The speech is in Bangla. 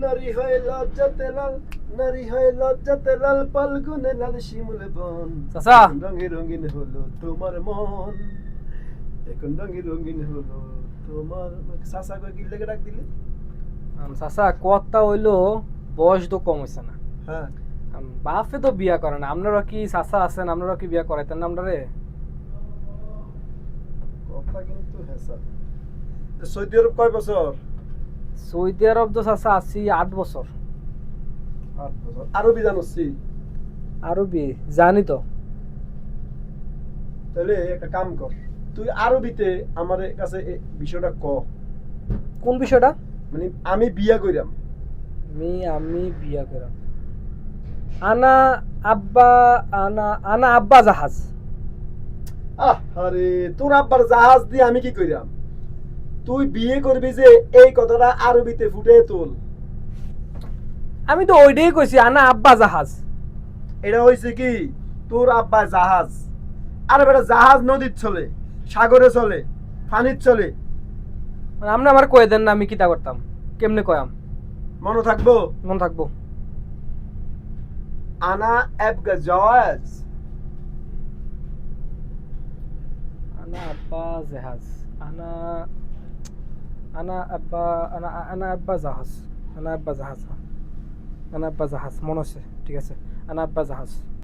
নারী হয়ে লজ্জাতে লাল, নারী হয়ে লজ্জাতে লাল, ফাল্গুনে লাল শিমুল বন। চাচা এখন রঙে রঙিন হলো তোমার মন, এখন রঙে রঙিন হলো তোমার। চাচা কই কি লেগে ডাক দিলি? চাচা কথা হইলো বয়স তো কম হইছে না, হ্যাঁ, বাপে তো বিয়া করে না, আপনারা কি চাচা আছেন, আপনারা কি বিয়া করাইতেন না আপনারে? কথা কিন্তু হেসা। সৌদি আরব কয় বছর? সৌদি আরব তো চাচা আছি 8 বছর। 8 বছর। আরবি জানছি? আরবি জানি তো। তাহলে একটা কাম কর, তুই আরবিতে আমার কাছে বিষয়টা ক। কোন বিষয়টা? মানে আমি বিয়া কইরাম। আমি বিয়া করাম। আনা আব্বা, আনা আব্বা জাহাজ। আরে তোর আব্বার জাহাজ দিয়ে আমি কি কইরাম? তুই বিয়ে করবি যে এই কথাটা আরবিতে ফুটে তোল। আমি তো ওইটাই কইছি, আনা আব্বা জাহাজ। এটা হইছে কি, তোর আব্বা জাহাজ। আরে বেটা, জাহাজ নদীর চলে, সাগরে চলে, পানির চলে। মানে আপনি আমার কয়ে দেন না আমি কিতা করতাম, কেমনে কয়াম? মনে থাকবো? মন থাকবো। আনা এবগা জাহাজ। আনা আব্বা জাহাজ। আনা আনা আব্বা, আনা আব্বা জাহাজ। আনা আব্বা জাহাজ। আনা আব্বা জাহাজ মনে আছে, ঠিক আছে। আনা আব্বা জাহাজ।